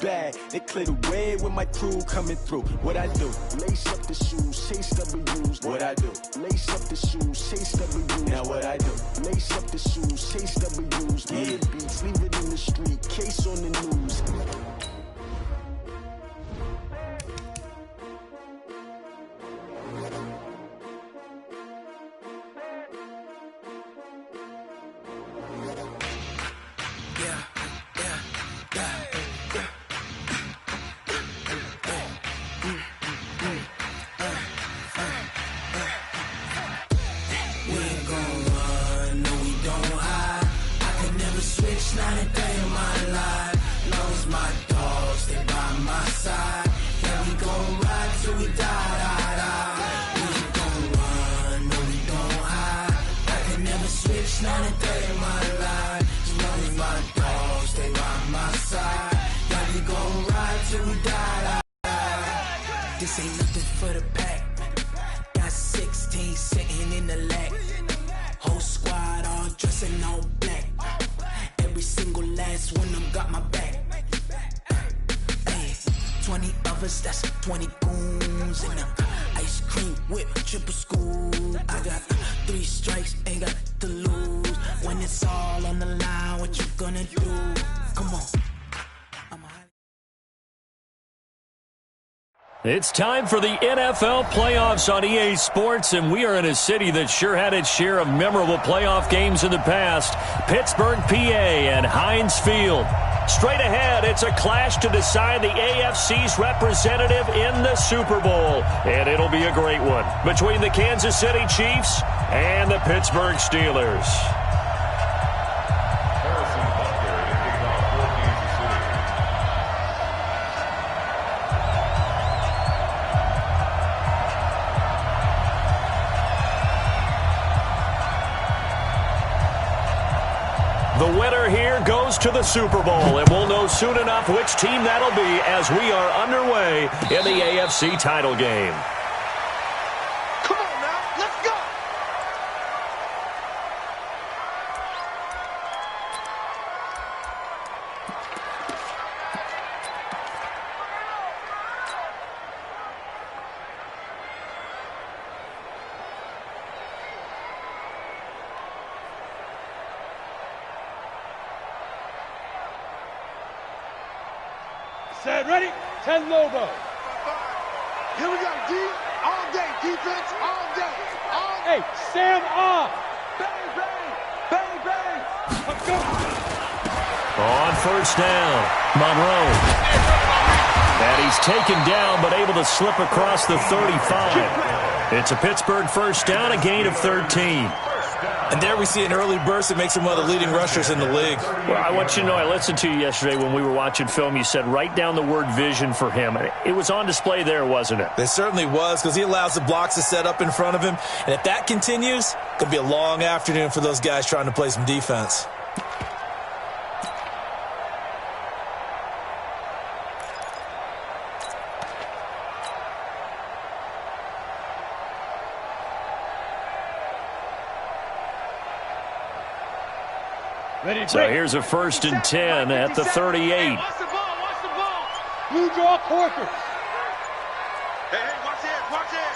bag. They clear the way with my crew coming through. What I do? Lace up the shoes, chase W's. What I do? Lace up the shoes, chase W's. Now what I do? Lace up the shoes, chase W's. Yeah. Beats, leave it in the street, case on the news. Not a day in my life. Long as my dogs stay by my side. Yeah, we gon' ride till we die. We ain't gon' run, no, we don't hide. I can never switch, not a day in my life. As long as my dogs stay by my side. Yeah, we gon' ride till we die. This ain't nothing for the pack. Got 16 sitting in the lag. Whole squad all dressing all black. Every single last one of them got my back. Hey, 20 of us, that's 20 goons. And ice cream whip, triple scoop. I got 3 strikes, ain't got to lose. When it's all on the line, what you gonna do? Come on. It's time for the NFL playoffs on EA Sports, and we are in a city that sure had its share of memorable playoff games in the past. Pittsburgh, PA, and Heinz Field. Straight ahead, it's a clash to decide the AFC's representative in the Super Bowl. And it'll be a great one between the Kansas City Chiefs and the Pittsburgh Steelers. The winner here goes to the Super Bowl, and we'll know soon enough which team that'll be as we are underway in the AFC title game. Come on now, let's go! Set, ready? 10 Lobo. Here we go, D. All day. Defense, all day. All Hey, Sam off. bang, bang, bang, bang. Let's go. On first down, Monroe. And he's taken down but able to slip across the 35. It's a Pittsburgh first down, a gain of 13. And there we see an early burst that makes him one of the leading rushers in the league. Well, I want you to know, I listened to you yesterday when we were watching film. You said write down the word vision for him. It was on display there, wasn't it? It certainly was, because he allows the blocks to set up in front of him. And if that continues, it could be a long afternoon for those guys trying to play some defense. So here's a 1st and 10 at the 38. Watch the ball, watch the ball. Blue draw Corker. Hey, watch it, watch it.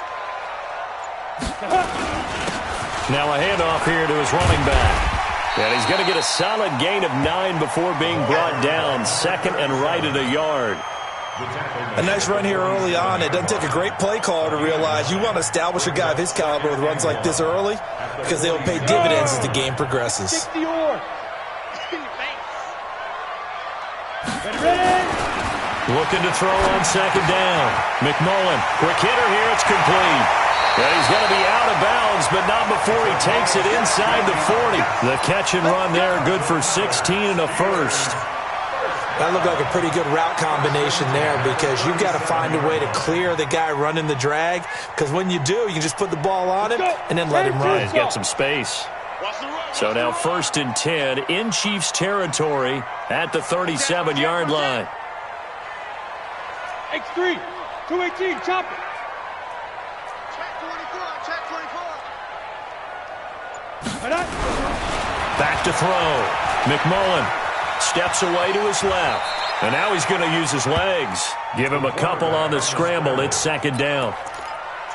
Now a handoff here to his running back. And he's going to get a solid gain of 9 before being brought down. 2nd and right at a yard. A nice run here early on. It doesn't take a great play caller to realize you want to establish a guy of his caliber with runs like this early, because they will pay dividends as the game progresses. 60 or. Ready? Looking to throw on 2nd down. McMullen, quick hitter here, it's complete. And he's going to be out of bounds, but not before he takes it inside the 40. The catch and run there, good for 16 and a first. That looked like a pretty good route combination there, because you've got to find a way to clear the guy running the drag, because when you do, you can just put the ball on him and then let him run. He's got some space. So now 1st and 10 in Chiefs territory at the 37-yard line. X3, 218, chop it. Check 24, check 24. Back to throw. McMullen steps away to his left. And now he's going to use his legs. Give him a couple on the scramble. It's second down.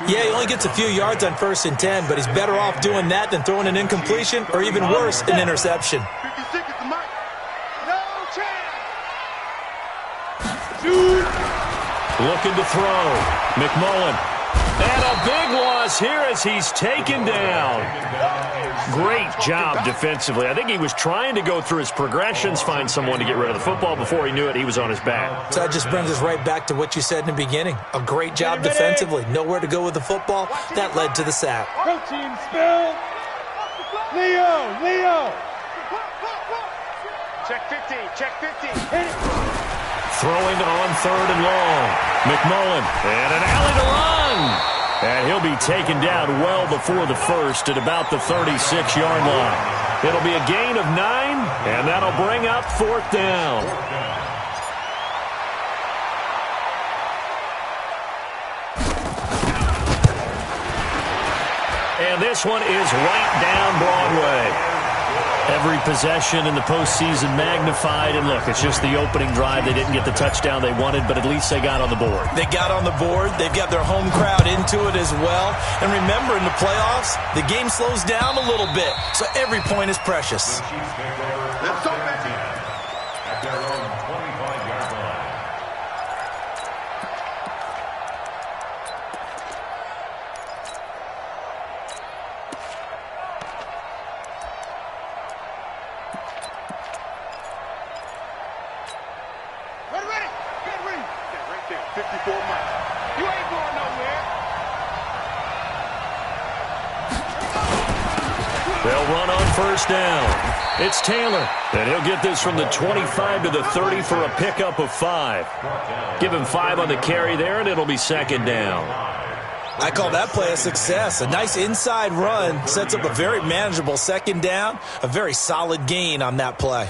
Yeah, he only gets a few yards on 1st and 10, but he's better off doing that than throwing an incompletion or even worse, an interception. 56 is the mic. No chance. Looking to throw. McMullen. And a big loss here as he's taken down. Great job defensively. I think he was trying to go through his progressions, find someone to get rid of the football. Before he knew it, he was on his back. So that just brings us right back to what you said in the beginning. A great job defensively. Nowhere to go with the football. That led to the sack. Protein spill. Leo. Check 15. Check 15. Hit it. Throwing on 3rd and long. McMullen. And an alley to run. And he'll be taken down well before the first at about the 36-yard line. It'll be a gain of 9, and that'll bring up 4th down. And this one is right down Broadway. Every possession in the postseason magnified. And look, it's just the opening drive. They didn't get the touchdown they wanted, but at least they got on the board. They got on the board. They've got their home crowd into it as well. And remember, in the playoffs, the game slows down a little bit. So every point is precious. Let's go, baby. At their own 25-yard line. Ready. Get ready. Yeah, right there. 54 miles. You ain't going nowhere. They'll run on 1st down. It's Taylor. And he'll get this from the 25 to the 30 for a pickup of 5. Give him 5 on the carry there, and it'll be 2nd down. I call that play a success. A nice inside run sets up a very manageable 2nd down. A very solid gain on that play.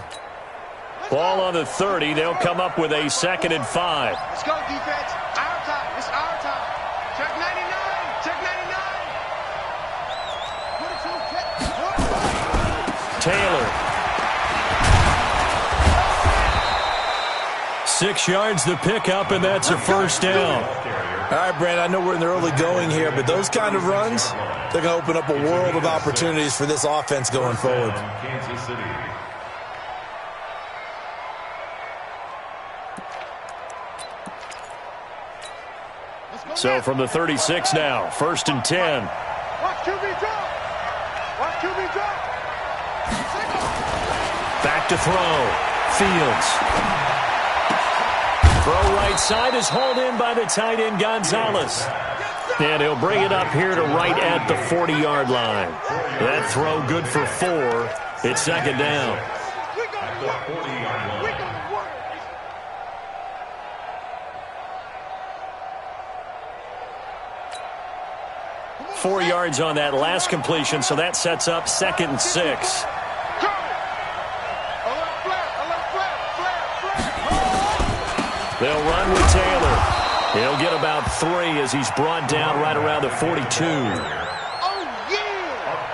Ball on the 30. They'll come up with a 2nd and 5. Let's go, defense. Our time. It's our time. Check 99. Check 99. Taylor. 6 yards the pickup, and that's a 1st down. All right, Brandon, I know we're in the early going here, but those kind of runs, they're going to open up a world of opportunities for this offense going forward. Kansas City. So from the 36 now, 1st and 10. Watch QB drop. Watch QB drop. Back to throw. Fields. Throw right side is hauled in by the tight end Gonzalez. And he'll bring it up here to right at the 40-yard line. That throw good for 4. It's 2nd down. We're going to work. 40-yard line. We're going to work. 4 yards on that last completion, so that sets up 2nd and 6. They'll run with Taylor. He'll get about 3 as he's brought down right around the 42.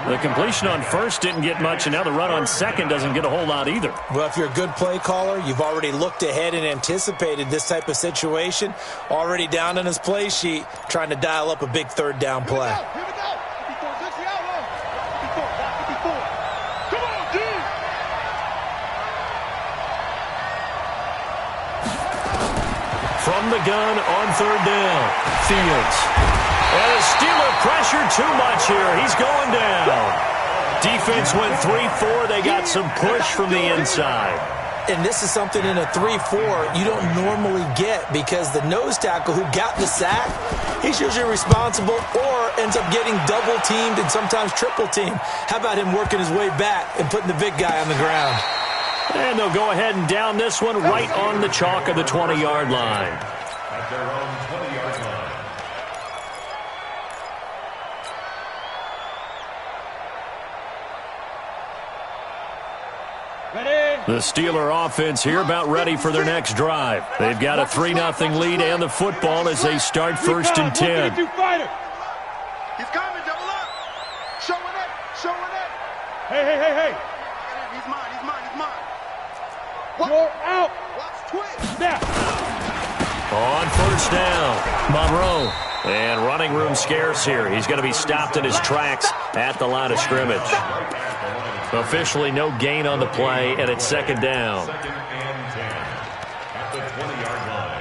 The completion on 1st didn't get much, and now the run on 2nd doesn't get a whole lot either. Well, if you're a good play caller, you've already looked ahead and anticipated this type of situation. Already down in his play sheet, trying to dial up a big 3rd down play. Here we go. 54, 60 out low. 54. Come on, D. From the gun on 3rd down. Fields. And a Steeler pressure too much here. He's going down. Defense went 3-4. They got some push from the inside. And this is something in a 3-4 you don't normally get because the nose tackle who got the sack, he's usually responsible or ends up getting double-teamed and sometimes triple-teamed. How about him working his way back and putting the big guy on the ground? And they'll go ahead and down this one right on the chalk of the 20-yard line. At their own 20-yard line. Ready. The Steeler offense here about ready for their next drive. They've got a 3-0 lead and the football as they start 1st and 10. He's coming, double up. Showing up. Hey. He's mine. You're out. Watch twist. On first down, Monroe. And running room scarce here. He's going to be stopped in his tracks at the line of scrimmage. Officially no gain on the play, and it's second down. Second and 10 at the 20-yard line.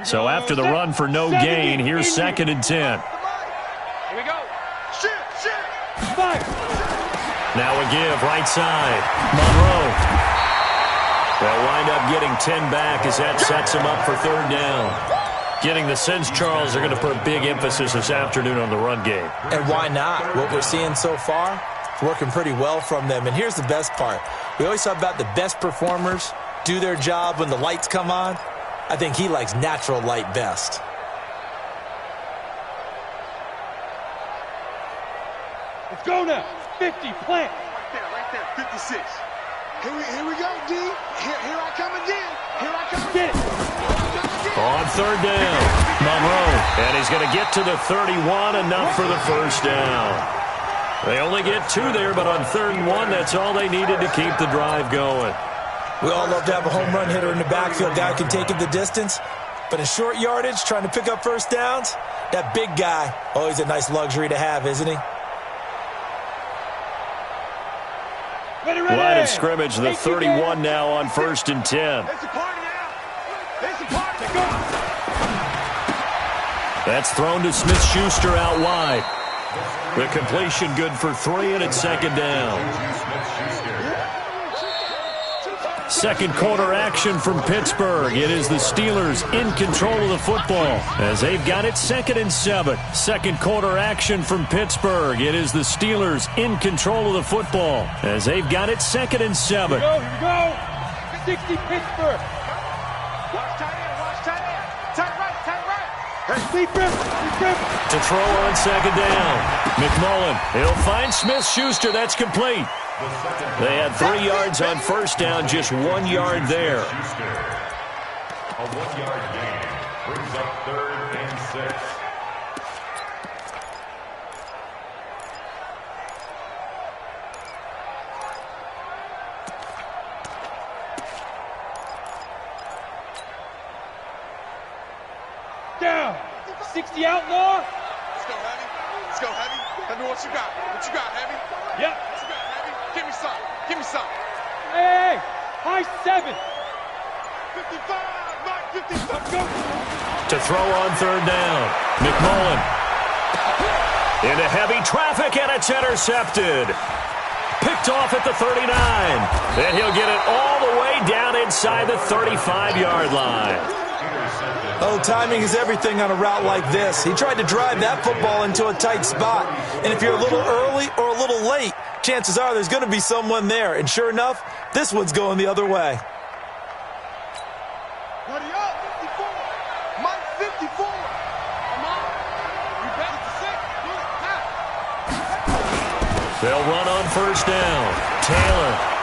So after the run for no gain, here's second and 10. Here we go. Shit. Now a give, right side. Monroe. They'll wind up getting 10 back as that sets them up for third down. Getting the sense, Charles, they're going to put a big emphasis this afternoon on the run game. And why not? What we're seeing so far, it's working pretty well from them. And here's the best part. We always talk about the best performers do their job when the lights come on. I think he likes natural light best. Let's go now. 50, plant. Right there, 56. Here we go, D. Here I come again. Here I come Get again. it. On third down, Monroe. And he's going to get to the 31, enough for the first down. They only get 2 there, but on third and 1, that's all they needed to keep the drive going. We all love to have a home run hitter in the backfield. Guy can take it the distance. But in short yardage, trying to pick up first downs, that big guy, always a nice luxury to have, isn't he? Ready. Line of scrimmage, the 31 now on first and 10. There's a party now. There's a party. Go. That's thrown to Smith-Schuster out wide. The completion good for 3, and it's second down. Second quarter action from Pittsburgh. It is the Steelers in control of the football as they've got it 2nd and 7. Second quarter action from Pittsburgh. It is the Steelers in control of the football as they've got it 2nd and 7. Here we go. 60 Pittsburgh. Watch tight end. Tight right. Deep rip. To throw on second down. McMullen. He'll find Smith-Schuster. That's complete. They had 3 yards on first down, just 1 yard there. A 1-yard gain brings up 3rd and 6. Down. 60 outlaw. Let's go, Heavy. Let me what you got. What you got, Heavy? Yep. What you got, Heavy? Give me some. Give me some. Hey. High 7. 55. Mark 55. Go. To throw on third down. McMullen. Into heavy traffic, and it's intercepted. Picked off at the 39. Then he'll get it all the way down inside the 35-yard line. Oh, timing is everything on a route like this. He tried to drive that football into a tight spot. And if you're a little early or a little late, chances are there's going to be someone there. And sure enough, this one's going the other way. Buddy up. 54. Mike 54. Come on. You back to 6. They'll run on first down. Taylor.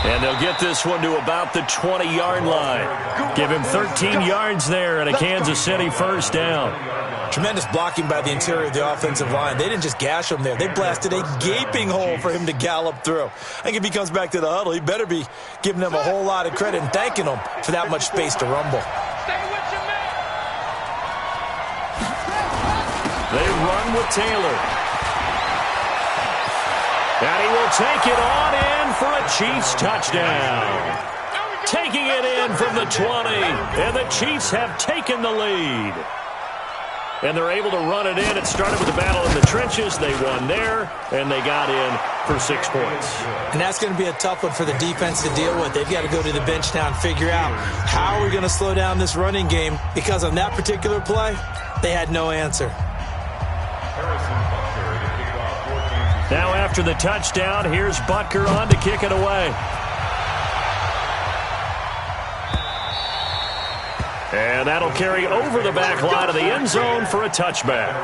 And they'll get this one to about the 20-yard line. Give him 13 yards there and a Kansas City first down. Tremendous blocking by the interior of the offensive line. They didn't just gash him there. They blasted a gaping hole for him to gallop through. I think if he comes back to the huddle, he better be giving them a whole lot of credit and thanking them for that much space to rumble. Stay with your man. They run with Taylor. And he will take it on in for a Chiefs touchdown. Taking it in from the 20. And the Chiefs have taken the lead. And they're able to run it in. It started with a battle in the trenches. They won there, and they got in for 6 points. And that's going to be a tough one for the defense to deal with. They've got to go to the bench now and figure out how are we going to slow down this running game, because on that particular play, they had no answer. Now after the touchdown, here's Butker on to kick it away. And that'll carry over the back line of the end zone for a touchback.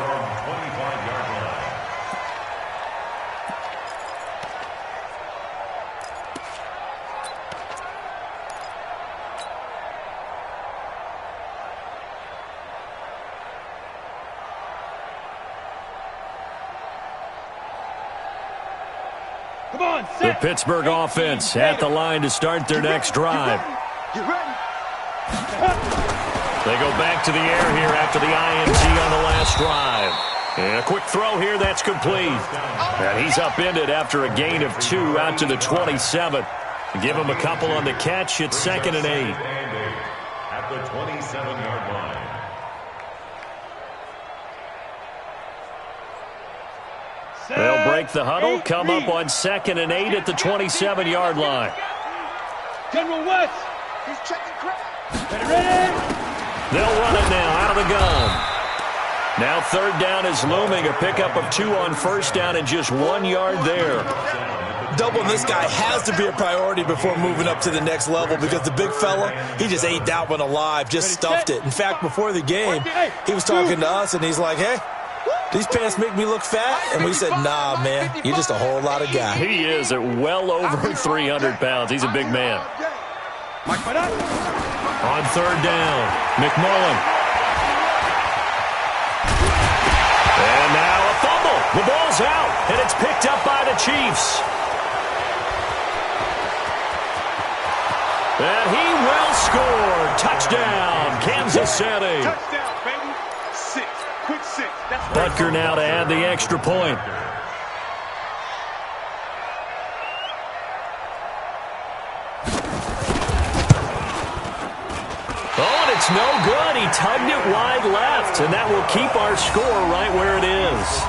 Come on, The set. Pittsburgh offense at the line to start their next drive. Get ready. They go back to the air here after the INT on the last drive. And a quick throw here, that's complete. And he's upended after a gain of 2 out to the 27. Give him a couple on the catch. It's 2nd and 8. At the 27-yard line. They'll break the huddle, come up on 2nd and 8 at the 27-yard line. General West. He's checking crap. Ready? They'll run it now out of the gun. Now 3rd down is looming. A pickup of 2 on 1st down and just 1 yard there. Doubling this guy has to be a priority before moving up to the next level because the big fella, he just ate that one alive, just stuffed it. In fact, before the game, he was talking to us, and he's like, hey, these pants make me look fat? And we said, nah, man, you're just a whole lot of guy. He is at well over 300 pounds. He's a big man. On 3rd down, McMullen. And now a fumble. The ball's out, and it's picked up by the Chiefs. And he will score. Touchdown, Kansas City. Touchdown, baby. 6. Quick 6. That's right. Butker now to add the extra point. Oh, and it's no good. He tugged it wide left, and that will keep our score right where it is.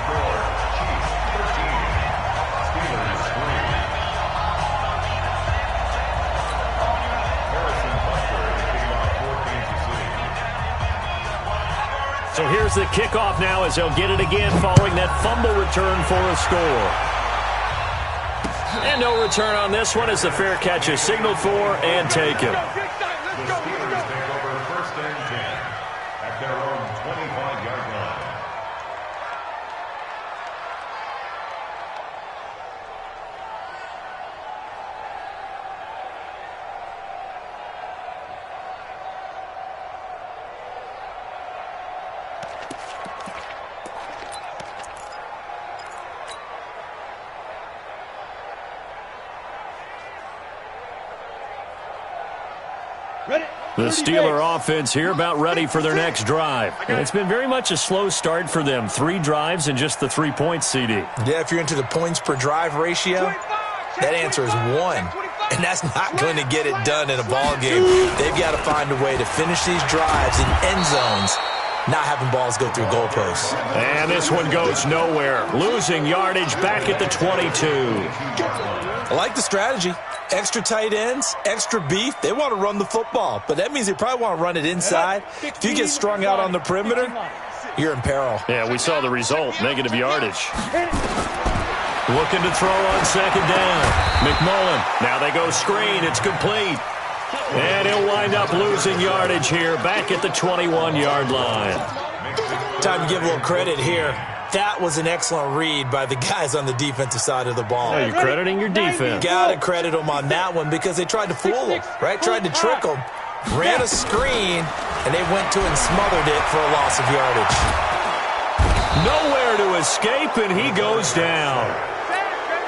So here's the kickoff now as they'll get it again following that fumble return for a score. And no return on this one as the fair catch is signaled for and taken. The Steelers take over 1st and 10 at their own 25-yard line. The Steeler offense here about ready for their next drive. And it's been very much a slow start for them. 3 drives and just the 3 points, CD. Yeah, if you're into the points per drive ratio, that answer is 1. And that's not going to get it done in a ball game. They've got to find a way to finish these drives in end zones, not having balls go through goalposts. And this one goes nowhere. Losing yardage back at the 22. I like the strategy. Extra tight ends, extra beef. They want to run the football, but that means they probably want to run it inside. If you get strung out on the perimeter, you're in peril. Yeah, we saw the result, negative yardage. Looking to throw on 2nd down. McMullen. Now they go screen. It's complete. And he'll wind up losing yardage here back at the 21-yard line. Time to give a little credit here. That was an excellent read by the guys on the defensive side of the ball. Oh, you're crediting your defense. Got to credit them on that one because they tried to fool them, right? Tried to trick them. Ran a screen, and they went to and smothered it for a loss of yardage. Nowhere to escape, and he goes down.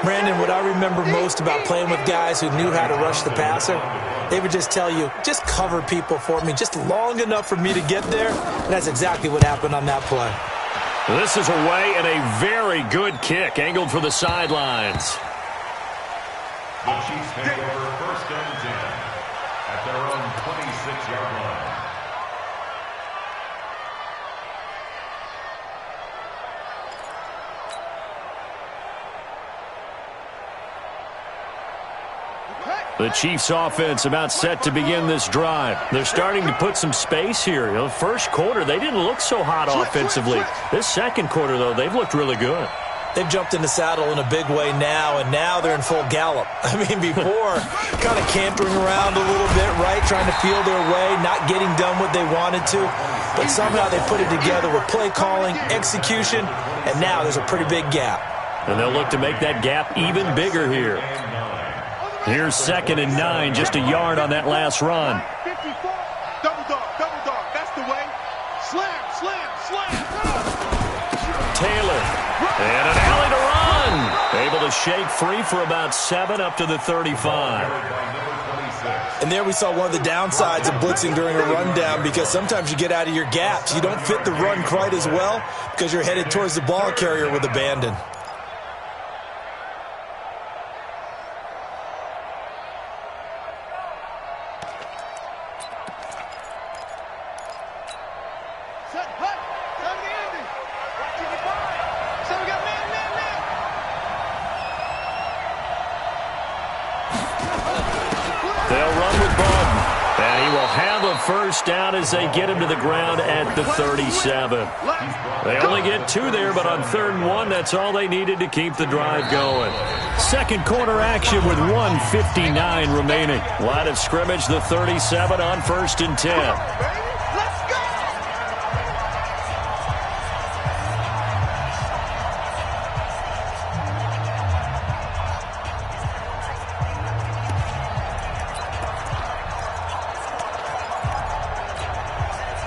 Brandon, what I remember most about playing with guys who knew how to rush the passer, they would just tell you, just cover people for me, just long enough for me to get there. And that's exactly what happened on that play. This is away and a very good kick, angled for the sidelines. The Chiefs take over 1st and 10 at their own 26-yard line. The Chiefs offense about set to begin this drive. They're starting to put some space here. The first quarter, they didn't look so hot offensively. This second quarter, though, they've looked really good. They've jumped in the saddle in a big way now, and now they're in full gallop. I mean, before, kind of cantering around a little bit, right, trying to feel their way, not getting done what they wanted to. But somehow they put it together with play calling, execution, and now there's a pretty big gap. And they'll look to make that gap even bigger here. Here's 2nd and 9, just a yard on that last run. 54. Double dog, that's the way. Slam. Taylor, and an alley to run. Able to to shake free for about 7 up to the 35. And there we saw one of the downsides of blitzing during a rundown, because sometimes you get out of your gaps. You don't fit the run quite as well because you're headed towards the ball carrier with abandon. First down as they get him to the ground at the 37. They only get 2 there, but on 3rd and 1, that's all they needed to keep the drive going. Second quarter action with 1:59 remaining. Line of scrimmage, the 37 on 1st and 10.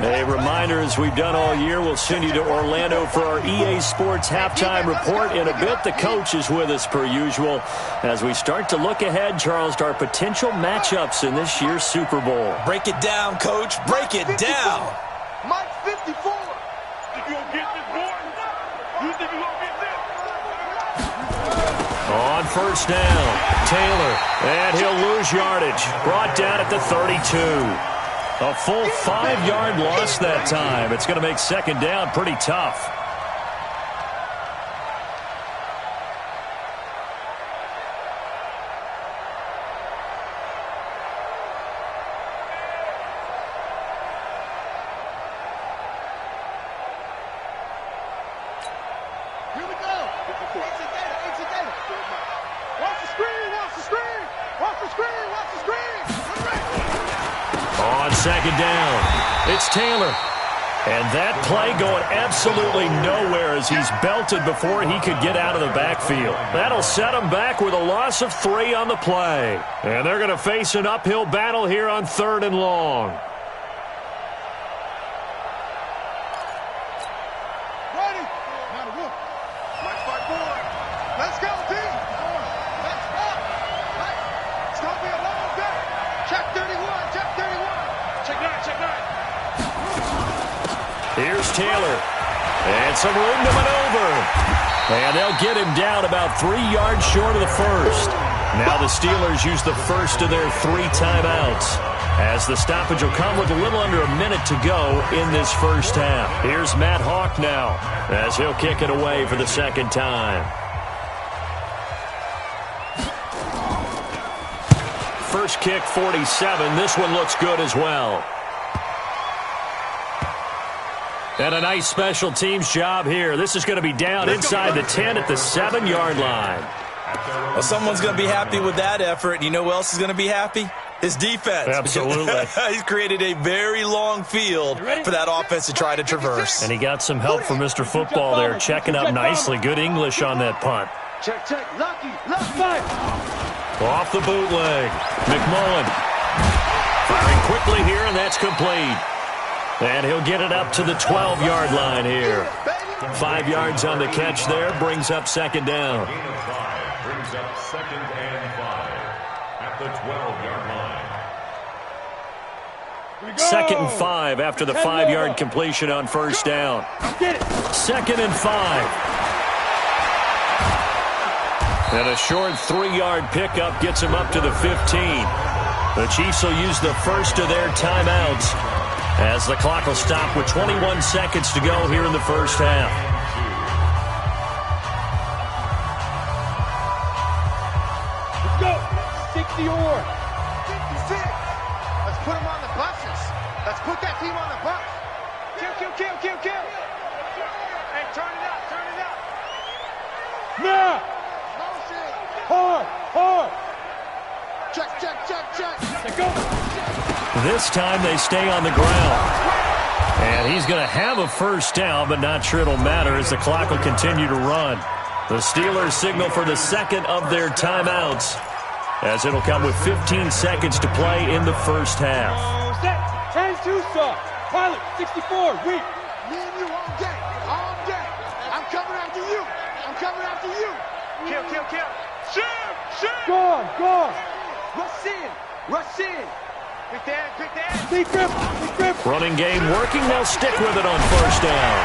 A reminder, as we've done all year, we'll send you to Orlando for our EA Sports halftime report in a bit. The coach is with us per usual as we start to look ahead, Charles, to our potential matchups in this year's Super Bowl. Break it down, Coach. Break it down. Mike 54. Think you gonna get this, boy? You think you gonna get this? On first down, Taylor, and he'll lose yardage. Brought down at the 32. A full 5-yard loss that time. It's going to make second down pretty tough. Here we go. Watch the screen, watch the screen. Watch the screen, watch the screen. On second down, it's Taylor. And that play going absolutely nowhere as he's belted before he could get out of the backfield. That'll set him back with a loss of 3 on the play. And they're going to face an uphill battle here on 3rd and long. Ready? Now to work. Let's fight forward. Let's go, team. Let's go. It's going to be a long day. Check 31, check 31. Check 9, check 9. Here's Taylor. And some room to maneuver. And they'll get him down about 3 yards short of the first. Now the Steelers use the first of their 3 timeouts, as the stoppage will come with a little under a minute to go in this first half. Here's Matt Hawk now, as he'll kick it away for the second time. First kick, 47. This one looks good as well. And a nice special teams job here. This is going to be down inside the 10 at the 7-yard line. Well, someone's going to be happy with that effort. And you know who else is going to be happy? His defense. Absolutely. He's created a very long field for that offense to try to traverse. And he got some help from Mr. Football there, checking up nicely. Good English on that punt. Check, check. Lucky. Left side. Off the bootleg. McMullen firing quickly here, and that's complete. And he'll get it up to the 12-yard line here. 5 yards on the catch there, brings up second down. Gain of 5 brings up 2nd and 5 at the 12-yard line. 2nd and 5 after the 5-yard completion on first down. 2nd and 5. And a short 3-yard pickup gets him up to the 15. The Chiefs will use the first of their timeouts, as the clock will stop with 21 seconds to go here in the first half. Let's go. 60 or 56. Let's put them on the buses. Let's put that team on the bus. Kill, kill, kill, kill, kill. Hey, turn it up, turn it up. now. Motion. Hard, hard. Check, check, check, check. Let go. This time they stay on the ground. And he's going to have a first down, but not sure it'll matter as the clock will continue to run. The Steelers signal for the second of their timeouts, as it'll come with 15 seconds to play in the first half. Set. Hands too soft. Pilot, 64, weak. Me and you all day, all day. I'm coming after you. I'm coming after you. Kill, kill, kill. Shoot. Go on. Rush in. Quick that. Deep grip. Running game working. They'll stick with it on first down.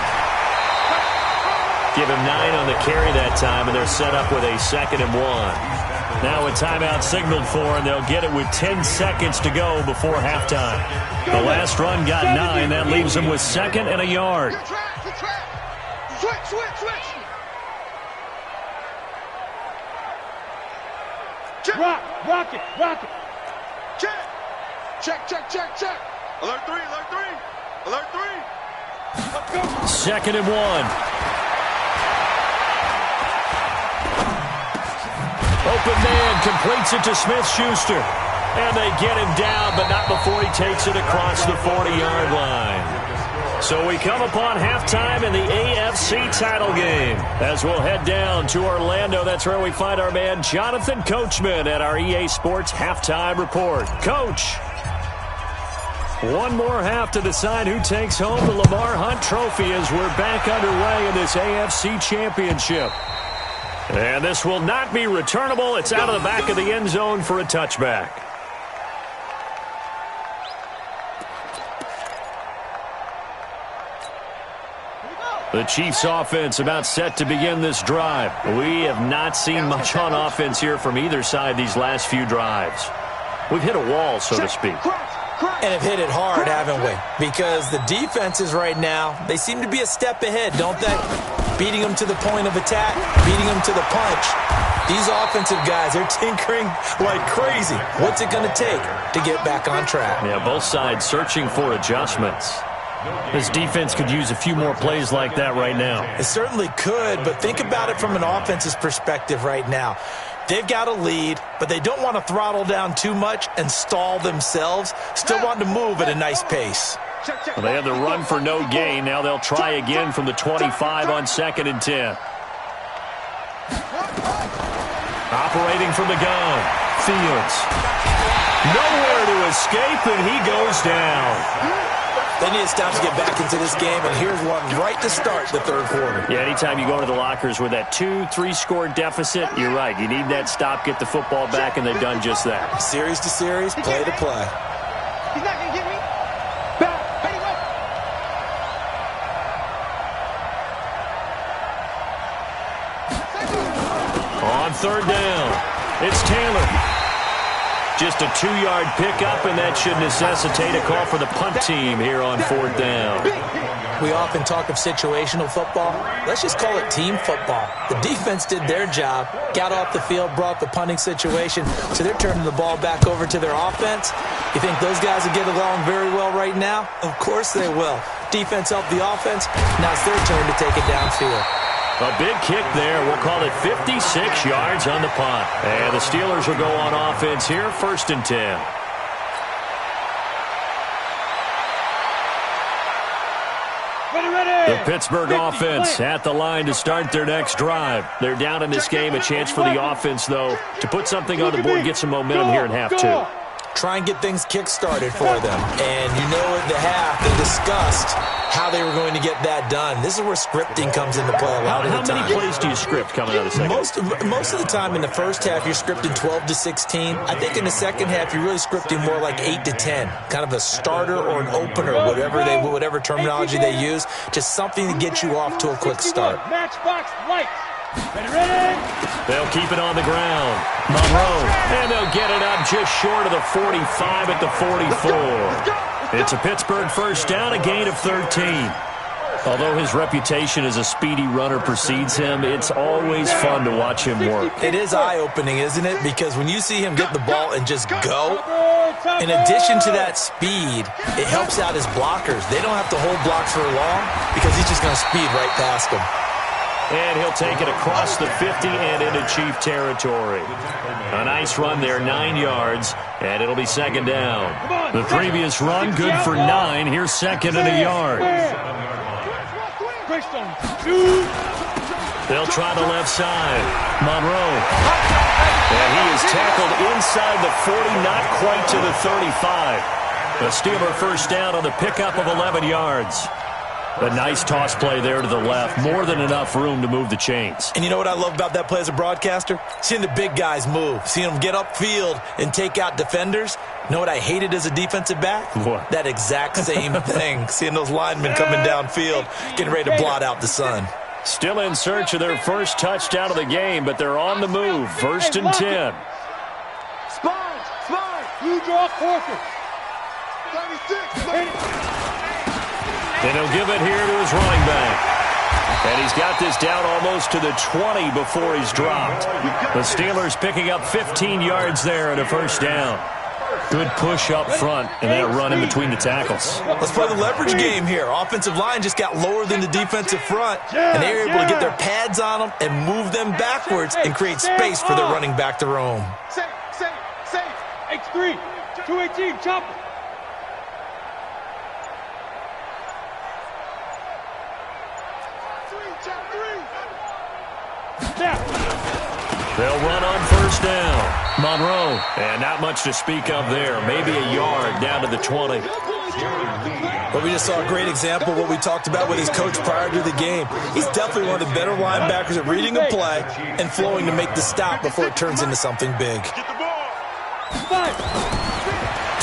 Give him 9 on the carry that time, and they're set up with a 2nd and 1. Now a timeout signaled for, and they'll get it with 10 seconds to go before halftime. The last run got 9. That leaves them with 2nd and a yard. Good track. Switch. Rock it. Check. Alert 3. Let's go. 2nd and 1. Open man completes it to Smith-Schuster. And they get him down, but not before he takes it across the 40-yard line. So we come upon halftime in the AFC title game. As we'll head down to Orlando, that's where we find our man Jonathan Coachman at our EA Sports Halftime Report. Coach, one more half to decide who takes home the Lamar Hunt Trophy as we're back underway in this AFC Championship. And this will not be returnable. It's out of the back of the end zone for a touchback. The Chiefs offense about set to begin this drive. We have not seen much on offense here from either side these last few drives. We've hit a wall, so to speak. And have hit it hard, haven't we? Because the defenses right now, they seem to be a step ahead, don't they? Beating them to the point of attack, beating them to the punch. These offensive guys are tinkering like crazy. What's it going to take to get back on track? Yeah, both sides searching for adjustments. This defense could use a few more plays like that right now. It certainly could, but think about it from an offense's perspective right now. They've got a lead, but they don't want to throttle down too much and stall themselves. Still want to move at a nice pace. Well, they had the run for no gain. Now they'll try again from the 25 on 2nd and 10. Operating from the gun. Fields. Nowhere to escape, and he goes down. They need to stop to get back into this game, and here's one right to start the third quarter. Yeah, anytime you go to the lockers with that 2-3 score deficit, you're right. You need that stop, get the football back, and they've done just that. Series to series, play to play. He's not going to get me. Back. Anyway. On 3rd down, it's Taylor. Just a 2-yard pickup, and that should necessitate a call for the punt team here on 4th down. We often talk of situational football. Let's just call it team football. The defense did their job, got off the field, brought the punting situation, so they're turning the ball back over to their offense. You think those guys will get along very well right now? Of course they will. Defense helped the offense. Now it's their turn to take it downfield. A big kick there. We'll call it 56 yards on the punt. And the Steelers will go on offense here, 1st and 10. The Pittsburgh offense at the line to start their next drive. They're down in this game. A chance for the offense, though, to put something on the board, get some momentum here in half 2. Try and get things kick-started for them. And you know at the half, they discussed how they were going to get that done. This is where scripting comes into play a lot of the time. How many plays do you script coming out of the second? Most of the time in the first half, you're scripting 12 to 16. I think in the second half, you're really scripting more like 8 to 10. Kind of a starter or an opener, whatever terminology they use. Just something to get you off to a quick start. Matchbox lights. Ready. They'll keep it on the ground. Monroe. And they'll get it up just short of the 45 at the 44. It's a Pittsburgh first down, a gain of 13. Although his reputation as a speedy runner precedes him, it's always fun to watch him work. It is eye-opening, isn't it? Because when you see him get the ball and just go, in addition to that speed, it helps out his blockers. They don't have to hold blocks for long because he's just going to speed right past them. And he'll take it across the 50 and into Chief territory. A nice run there, 9 yards, and it'll be 2nd down. The previous run, good for 9. Here's 2nd and a yard. They'll try the left side. Monroe. And he is tackled inside the 40, not quite to the 35. A Steeler first down on the pickup of 11 yards. A nice toss play there to the left. More than enough room to move the chains. And you know what I love about that play as a broadcaster? Seeing the big guys move. Seeing them get upfield and take out defenders. You know what I hated as a defensive back? What? That exact same thing. Seeing those linemen coming downfield, getting ready to blot out the sun. Still in search of their first touchdown of the game, but they're on the move. First and 10. Spine. You draw corker. 36. And he'll give it here to his running back. And he's got this down almost to the 20 before he's dropped. The Steelers picking up 15 yards there and a first down. Good push up front and that run in between the tackles. Let's play the leverage game here. Offensive line just got lower than the defensive front, and they were able to get their pads on them and move them backwards and create space for their running back to roam. Safe. X3. 218. Chopper. They'll run on first down. Monroe, and not much to speak of there. Maybe a yard down to the 20. But we just saw a great example of what we talked about with his coach prior to the game. He's definitely one of the better linebackers at reading a play and flowing to make the stop before it turns into something big.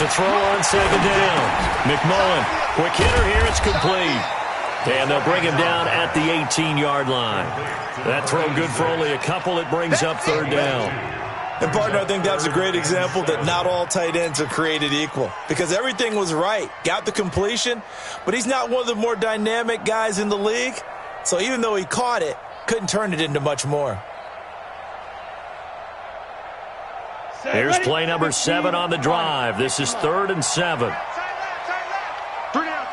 To throw on second down. McMullen, quick hitter here, it's complete. And they'll bring him down at the 18-yard line. That throw good for only a couple. It brings up third down. And, partner, I think that was a great example that not all tight ends are created equal. Because everything was right. Got the completion, but he's not one of the more dynamic guys in the league. So even though he caught it, couldn't turn it into much more. Here's play number 7 on the drive. This is 3rd and 7. Three down.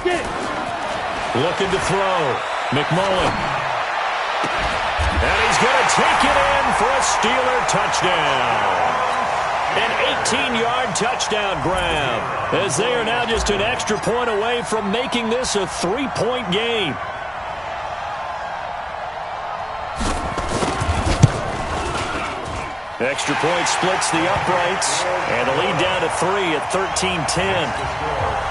Get it. Looking to throw. McMullen. And he's going to take it in for a Steeler touchdown. An 18-yard touchdown grab, as they are now just an extra point away from making this a 3-point game. Extra point splits the uprights, and the lead down to 3 at 13-10.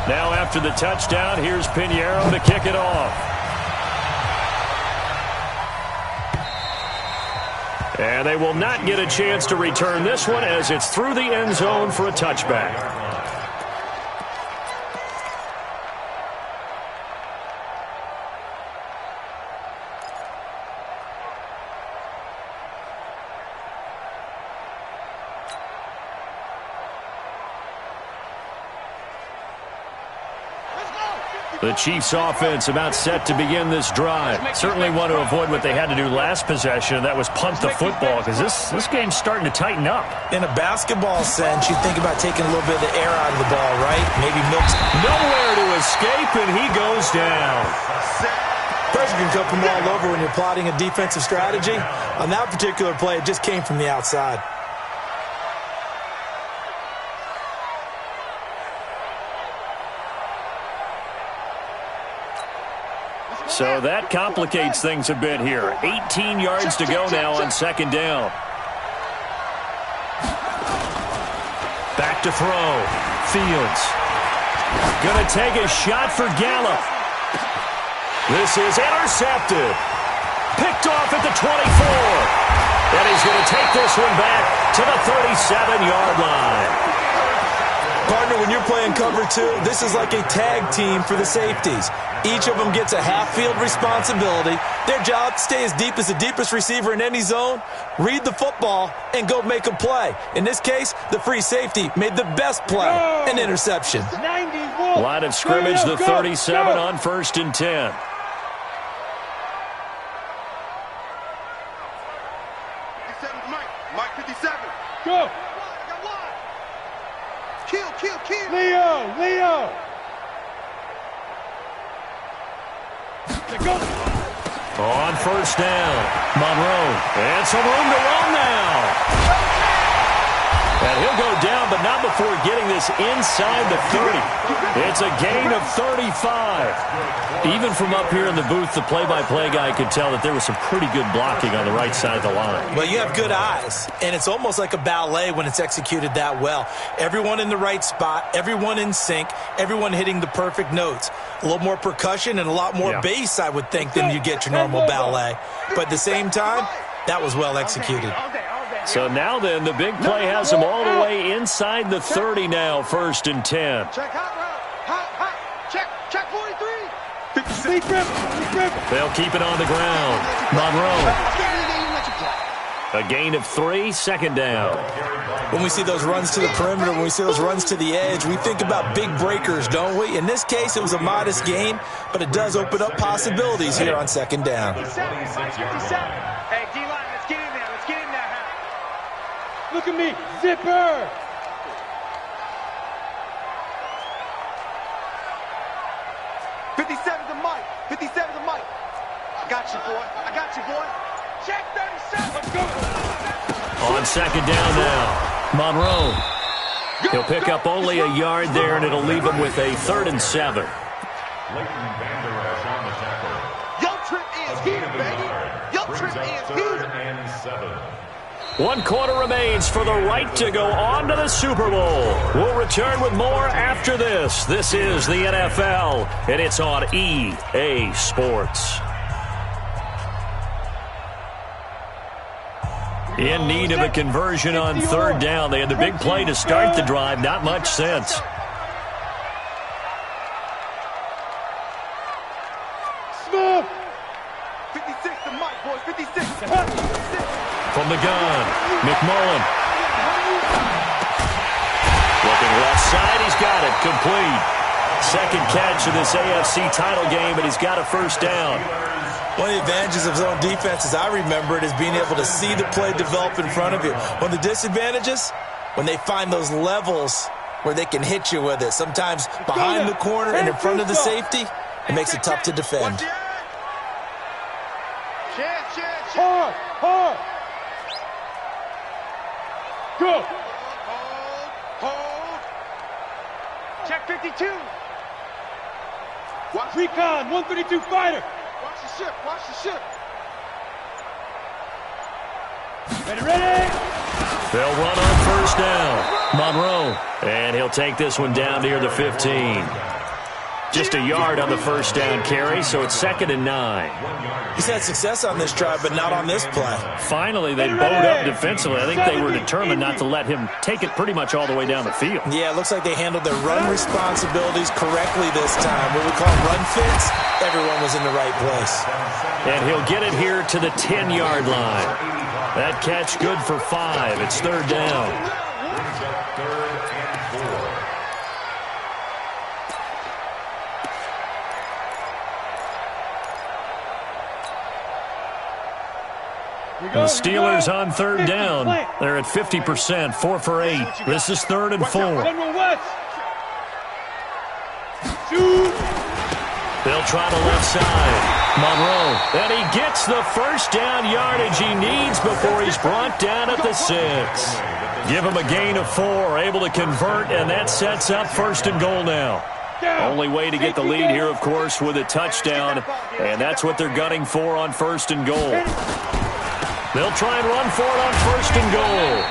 Now after the touchdown, here's Pinheiro to kick it off. And they will not get a chance to return this one as it's through the end zone for a touchback. The Chiefs offense about set to begin this drive. Certainly want to avoid what they had to do last possession, and that was punt the football, because this game's starting to tighten up. In a basketball sense, you think about taking a little bit of the air out of the ball, right? Maybe Milks. Nowhere to escape, and he goes down. Pressure can come from all over when you're plotting a defensive strategy. On that particular play, it just came from the outside. So that complicates things a bit here. 18 yards to go now on second down. Back to throw. Fields. Gonna take a shot for Gallup. This is intercepted. Picked off at the 24. And he's going to take this one back to the 37-yard line. Partner, when you're playing cover 2, this is like a tag team for the safeties. Each of them gets a half-field responsibility. Their job, stay as deep as the deepest receiver in any zone, read the football, and go make a play. In this case, the free safety made the best play, an interception. Line of scrimmage, the 37 on 1st and 10. Mike 57. Go. Kill. Leo. Go. On first down, Monroe. And some room to run now. And he'll go down, but not before getting this inside the 30. It's a gain of 35. Even from up here in the booth, the play-by-play guy could tell that there was some pretty good blocking on the right side of the line. Well, you have good eyes, and it's almost like a ballet when it's executed that well. Everyone in the right spot, everyone in sync, everyone hitting the perfect notes. A little more percussion and a lot more bass, I would think, than you get your normal ballet. But at the same time, that was well executed. So now then, the big play has him all the way inside the 30 now, 1st and 10. Check hot route. Check 43. Deep grip. They'll keep it on the ground. Monroe. A gain of 3, 2nd down. When we see those runs to the perimeter, when we see those runs to the edge, we think about big breakers, don't we? In this case, it was a modest gain, but it does open up possibilities here on 2nd down. 57. Hey, D-line, let's get in there. Let's get in there. Look at me. Zipper. I got you, boy. Check 37. Let's go. On 2nd down now, Monroe. He'll pick up only a yard there, and it'll leave him with a 3rd and 7. Your trip is here, baby. Your trip is here. 1 quarter remains for the right to go on to the Super Bowl. We'll return with more after this. This is the NFL, and it's on EA Sports. In need of a conversion on 3rd down. They had the big play to start the drive. Not much sense. Smith. 56 to Mike, boys. 56. From the gun, McMullen. Looking left side, he's got it. Complete. 2nd catch of this AFC title game, and he's got a 1st down. One of the advantages of zone defense, as I remember it, is being able to see the play develop in front of you. One of the disadvantages, when they find those levels where they can hit you with it. Sometimes behind the corner and in front of the safety, it makes it tough to defend. Hard. Go. Hold. Check 52. Watch recon, 132 fighter. Watch the ship. Ready. They'll run on 1st down. Monroe. And he'll take this one down near the 15. Just a yard on the 1st down carry, so it's 2nd and 9. He's had success on this drive, but not on this play. Finally, they bowed up defensively. I think they were determined not to let him take it pretty much all the way down the field. Yeah, it looks like they handled their run responsibilities correctly this time. What we call run fits, everyone was in the right place. And he'll get it here to the 10-yard line. That catch good for 5. It's 3rd down. The Steelers on 3rd down. They're at 50%, 4 for 8. This is 3rd and 4. They'll try the left side. Monroe. And he gets the 1st down yardage he needs before he's brought down at the 6. Give him a gain of 4, able to convert, and that sets up 1st and goal now. Only way to get the lead here, of course, with a touchdown, and that's what they're gunning for on 1st and goal. They'll try and run for it on 1st and goal.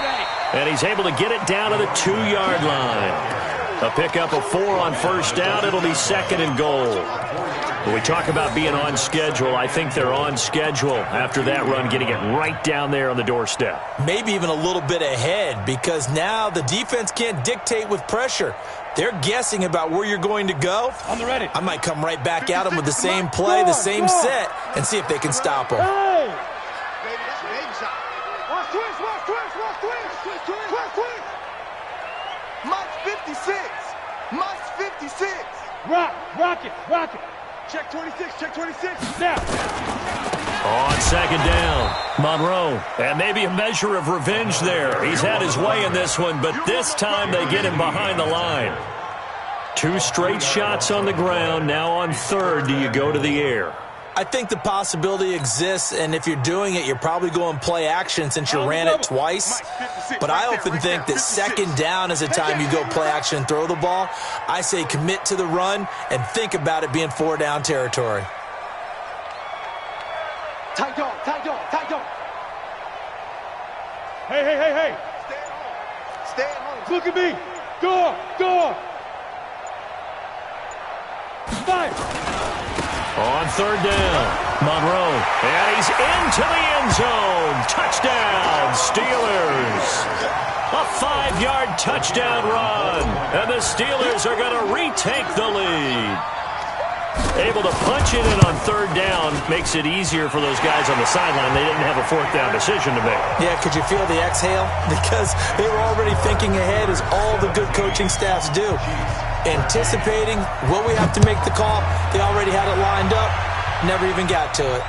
And he's able to get it down to the 2-yard line. A pickup of 4 on 1st down. It'll be 2nd and goal. When we talk about being on schedule, I think they're on schedule after that run, getting it right down there on the doorstep. Maybe even a little bit ahead, because now the defense can't dictate with pressure. They're guessing about where you're going to go. On the ready. I might come right back at them with the same play, the same set, and see if they can stop them. Mike's 56. Rock it. Check 26. Now. On 2nd down, Monroe. And maybe a measure of revenge there. He's had his way in this one, but this time they get him behind the line. 2 straight shots on the ground. Now on 3rd, do you go to the air? I think the possibility exists, and if you're doing it, you're probably going play action since you ran it twice. But I often think that second down is a time you go play action and throw the ball. I say commit to the run and think about it being 4-down territory. Tight dog, tight dog, tight dog. Hey, hey, hey, hey. Stay at home. Stay at home. Look at me. Go. Fire. On third down, Monroe, and he's into the end zone. Touchdown, Steelers. A 5-yard touchdown run, and the Steelers are going to retake the lead. Able to punch it in on third down makes it easier for those guys on the sideline. They didn't have a fourth down decision to make. Yeah, could you feel the exhale? Because they were already thinking ahead, as all the good coaching staffs do. Anticipating, will we have to make the call? They already had it lined up, never even got to it.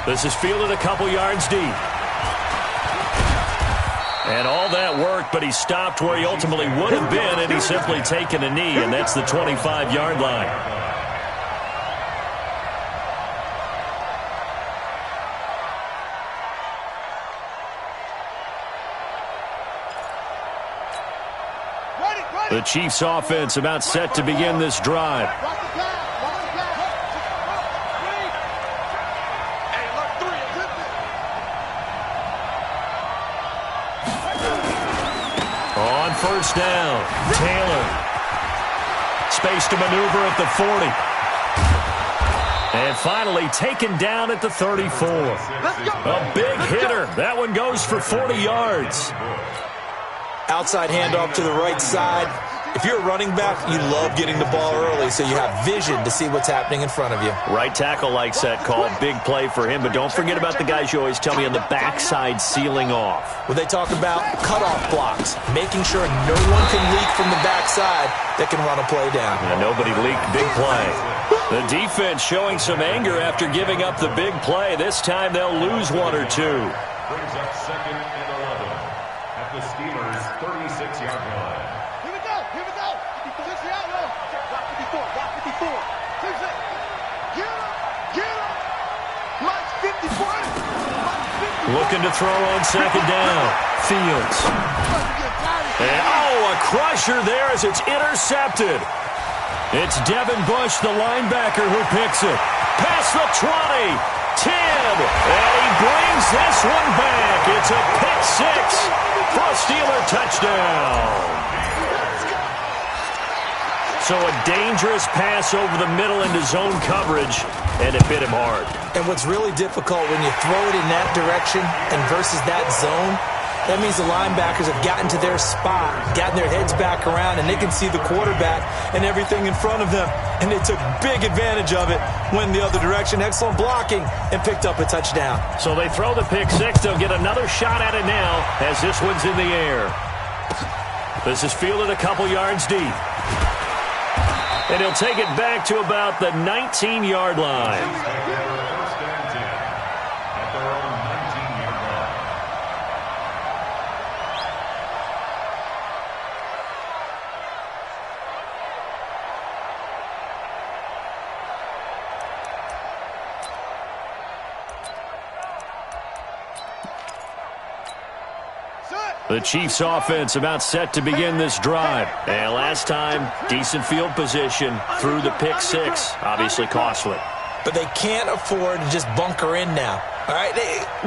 This is fielded a couple yards deep. And all that work, but he stopped where he ultimately would have been, and he's simply taken a knee, and that's the 25-yard line. The Chiefs' offense about set to begin this drive. On first down, Taylor. Space to maneuver at the 40. And finally taken down at the 34. A big hitter. That one goes for 40 yards. Outside handoff to the right side. If you're a running back, you love getting the ball early so you have vision to see what's happening in front of you. Right tackle likes that call. Big play for him, but don't forget about the guys you always tell me on the backside sealing off. Well, they talk about cutoff blocks, making sure no one can leak from the backside that can run a play down. And nobody leaked. Big play. The defense showing some anger after giving up the big play. This time they'll lose one or two. Brings up 2nd and 11 at the Steelers' 36-yard line. Here we go. 6 out, no. Block 54. 6 it. Get up. Block 54. Looking to throw on second down. Fields. And, a crusher there as it's intercepted. It's Devin Bush, the linebacker, who picks it. Past the 20, 10, and he brings this one back. It's a pick six for a Steeler touchdown. So a dangerous pass over the middle into zone coverage, and it hit him hard. And what's really difficult when you throw it in that direction and versus that zone, that means the linebackers have gotten to their spot, gotten their heads back around, and they can see the quarterback and everything in front of them. And they took big advantage of it, went the other direction, excellent blocking, and picked up a touchdown. So they throw the pick six. They'll get another shot at it now as this one's in the air. This is fielded a couple yards deep. And he'll take it back to about the 19-yard line. First and 10 at their own 19-yard line. The Chiefs' offense about set to begin this drive. And last time, decent field position through the pick six. Obviously costly. But they can't afford to just bunker in now. All right,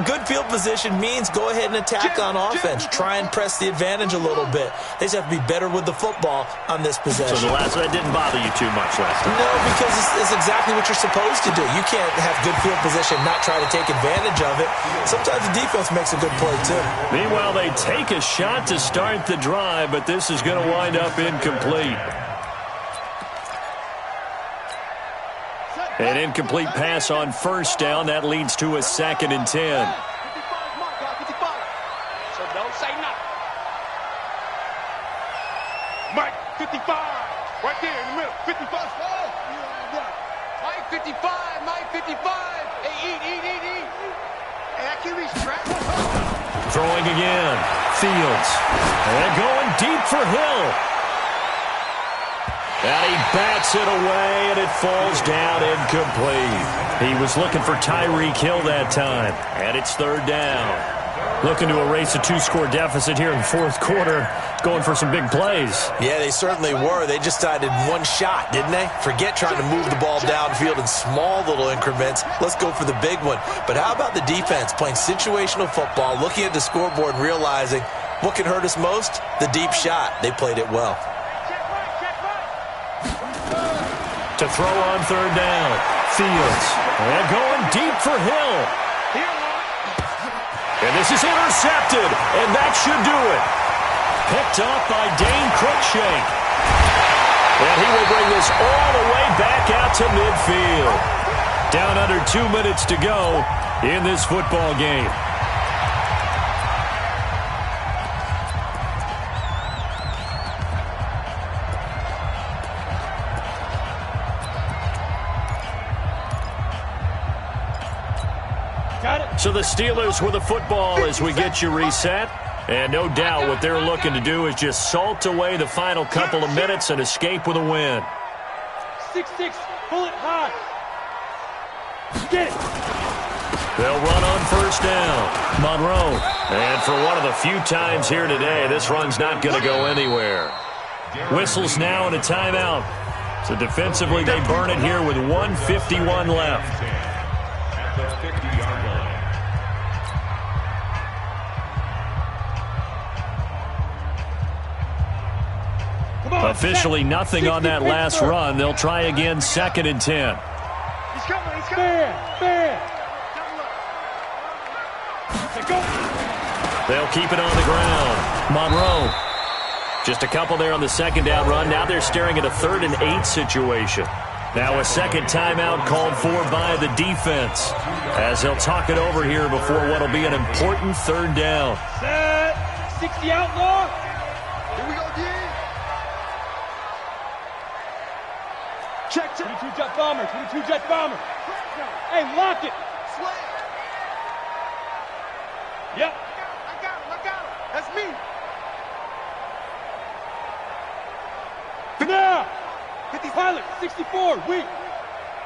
good field position means go ahead and attack on offense. Try and press the advantage a little bit. They just have to be better with the football on this possession. So that didn't bother you too much last time? No, because it's exactly what you're supposed to do. You can't have good field position and not try to take advantage of it. Sometimes the defense makes a good play, too. Meanwhile, they take a shot to start the drive, but this is going to wind up incomplete. An incomplete pass on first down. That leads to a 2nd and 10. 55, so don't say nothing. Mike, 55. Right there in the middle. 55. Mike, 55. Mike, 55. Hey, eat. Hey, I can't reach track. Throwing again. Fields. And going deep for Hill. And he bats it away, and it falls down incomplete. He was looking for Tyreek Hill that time, and it's third down. Looking to erase a two-score deficit here in the fourth quarter, going for some big plays. Yeah, they certainly were. They just decided one shot, didn't they? Forget trying to move the ball downfield in small little increments. Let's go for the big one. But how about the defense playing situational football, looking at the scoreboard and realizing what can hurt us most? The deep shot. They played it well. To throw on third down, Fields. And going deep for Hill. And this is intercepted, and that should do it. Picked off by Dane Cruikshank. And he will bring this all the way back out to midfield. Down under 2 minutes to go in this football game. So the Steelers with the football as we get you reset. And no doubt what they're looking to do is just salt away the final couple of minutes and escape with a win. 6-6, pull it high. Get it. They'll run on first down. Monroe. And for one of the few times here today, this run's not going to go anywhere. Whistles now and a timeout. So defensively, they burn it here with 1:51 left. At the 50-yard line. Officially nothing on that last run. They'll try again, 2nd and 10. He's coming, he's coming. They'll keep it on the ground. Monroe. Just a couple there on the second down run. Now they're staring at a 3rd and 8 situation. Now a second timeout called for by the defense as they'll talk it over here before what will be an important 3rd down. Set. 60 outlaw. Here we go, D. Check. 22 jet bomber. 22 jet bomber. Hey, lock it. Slam. Yep. I got him. That's me. Now. 50 pilot. 64. Weak.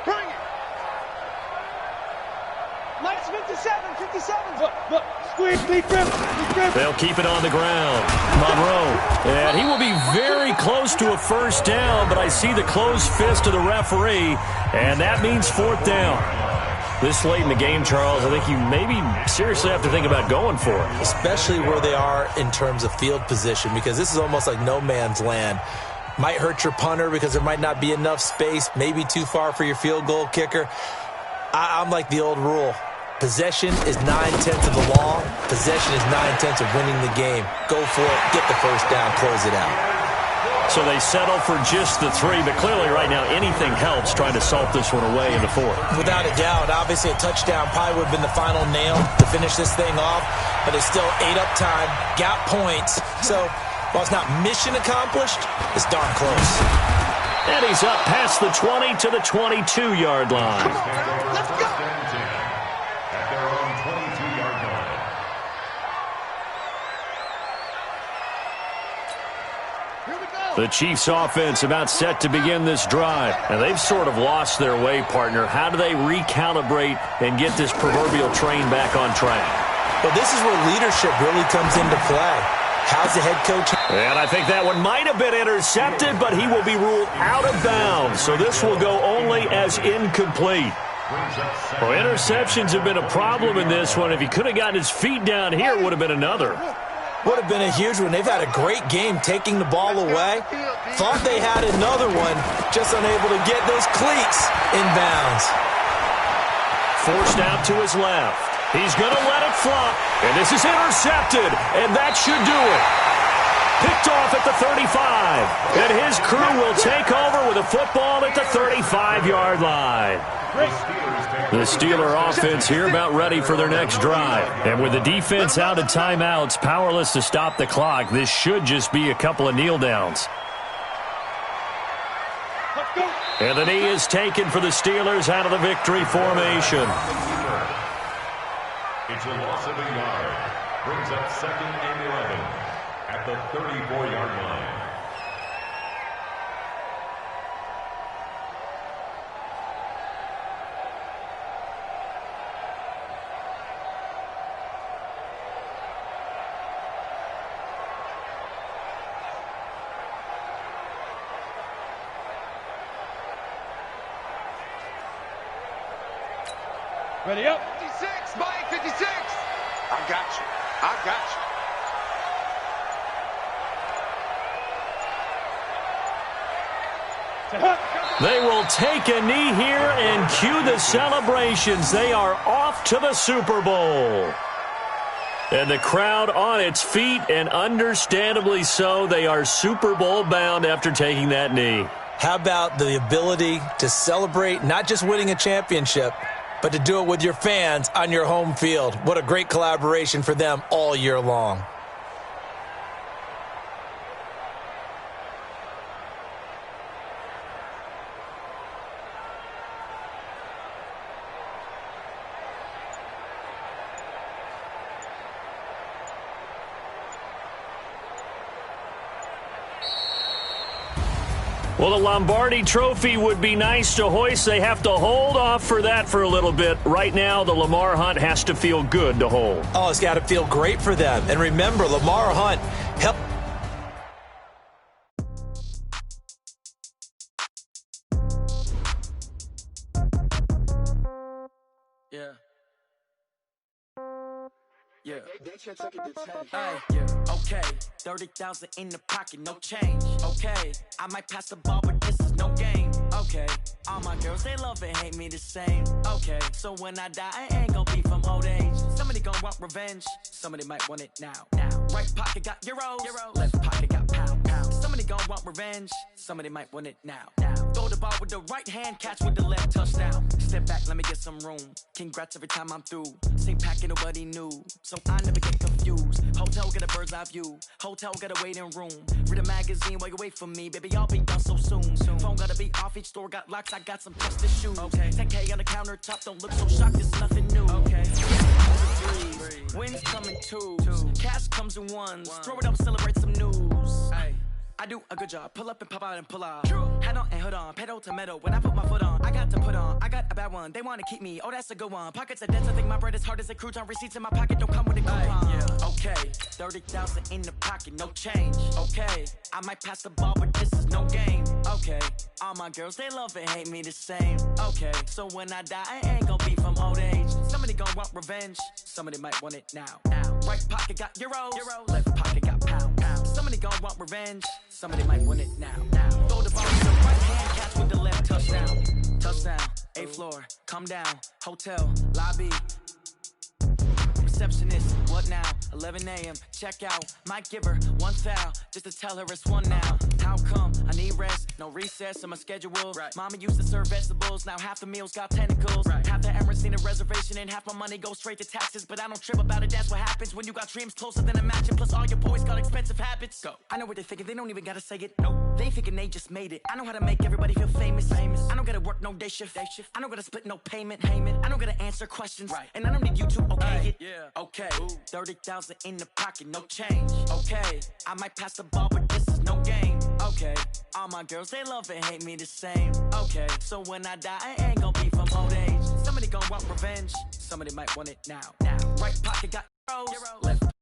Bring it. Minus 57. Look. Squeeze. Lead grip. They'll keep it on the ground. Monroe. And he will be very close to a first down, but I see the closed fist of the referee, and that means 4th down. This late in the game, Charles, I think you maybe seriously have to think about going for it. Especially where they are in terms of field position, because this is almost like no man's land. Might hurt your punter because there might not be enough space, maybe too far for your field goal kicker. I'm like the old rule. Possession is 9/10 of the law. Possession is 9/10 of winning the game. Go for it. Get the first down. Close it out. So they settle for just the 3, but clearly right now anything helps trying to salt this one away in the 4th. Without a doubt. Obviously a touchdown probably would have been the final nail to finish this thing off, but it's still 8 up time, got points. So while it's not mission accomplished, it's darn close. And he's up past the 20 to the 22-yard line. Let's go. At their own 22-yard line. Here we go. The Chiefs offense about set to begin this drive. And they've sort of lost their way, partner. How do they recalibrate and get this proverbial train back on track? Well, this is where leadership really comes into play. How's the head coach? And I think that one might have been intercepted, but he will be ruled out of bounds. So this will go only as incomplete. Well, interceptions have been a problem in this one. If he could have gotten his feet down here, it would have been another. Would have been a huge one. They've had a great game taking the ball away. Thought they had another one, just unable to get those cleats in bounds. Forced out to his left. He's going to let it flop, and this is intercepted, and that should do it. Picked off at the 35, and his crew will take over with a football at the 35-yard line. The Steeler offense here about ready for their next drive. And with the defense out of timeouts, powerless to stop the clock, this should just be a couple of kneel downs. And the knee is taken for the Steelers out of the victory formation. It's a loss of a yard. Brings up 2nd and 11 at the 34-yard line. Ready up. 56, Mike, 56. I got you. I got you. They will take a knee here and cue the celebrations. They are off to the Super Bowl. And the crowd on its feet, and understandably so. They are Super Bowl bound after taking that knee. How about the ability to celebrate not just winning a championship, but to do it with your fans on your home field? What a great collaboration for them all year long. Well, the Lombardi Trophy would be nice to hoist. They have to hold off for that for a little bit. Right now, the Lamar Hunt has to feel good to hold. Oh, it's got to feel great for them. And remember, Lamar Hunt helped. Yeah. Yeah. Hey, yeah. Okay. 30,000 in the pocket, no change. Okay. I might pass the ball, but this is no game. Okay. All my girls, they love and hate me the same. Okay. So when I die, I ain't gonna be from old age. Somebody gonna want revenge. Somebody might want it now. Right pocket got euros. Left pocket got pound. Somebody gonna want revenge. Somebody might want it now. Throw the ball with the right hand, catch with the left, touchdown. Step back, let me get some room. Congrats every time I'm through. Same packet, nobody knew. So I never get confused. Hotel got a bird's eye view. Hotel got a waiting room. Read a magazine while you wait for me. Baby, I'll be done so soon. Phone gotta be off, each store got locks. I got some tested shoes. Okay. 10K on the countertop, don't look so shocked, it's nothing new. Okay. Wins come in twos. Cash comes in ones. Throw it up, celebrate some news. Hey. I do a good job. Pull up and pop out and pull out. Head on and hood on. Pedal to metal. When I put my foot on, I got to put on. I got a bad one. They want to keep me. Oh, that's a good one. Pockets are dense. I think my bread is hard as a crouton. Receipts in my pocket don't come with a coupon. Yeah. Okay. 30,000 in the pocket. No change. Okay. I might pass the ball, but this is no game. Okay. All my girls, they love and hate me the same. Okay. So when I die, I ain't gonna be from old age. Somebody gonna want revenge. Somebody might want it now. Right pocket got euros. Left pocket got pound. Somebody gonna want revenge. Somebody might want it now. Throw the ball with the right hand, catch with the left, touchdown. Touchdown, 8th floor, come down. Hotel, lobby. Receptionist, what now? 11 a.m., check out. Might give her one foul, just to tell her it's one now. How come? I need rest, no recess in my schedule. Right. Mama used to serve vegetables, now half the meals got tentacles. Right. Half the Emirates need a reservation and half my money goes straight to taxes. But I don't trip about it, that's what happens when you got dreams closer than a match. And plus all your boys got expensive habits. Go. I know what they're thinking, they don't even gotta say it. Nope. They thinking they just made it. I know how to make everybody feel famous. I don't gotta work no day shift. I don't gotta split no payment. I don't gotta answer questions. Right. And I don't need you to okay it. Yeah. Okay. 30,000 in the pocket, no change. Okay. I might pass the ball, but this is no game. Okay. All my girls, they love and hate me the same. Okay. So when I die, I ain't gonna be from old age. Somebody gonna want revenge. Somebody might want it now. Right pocket got euros. Left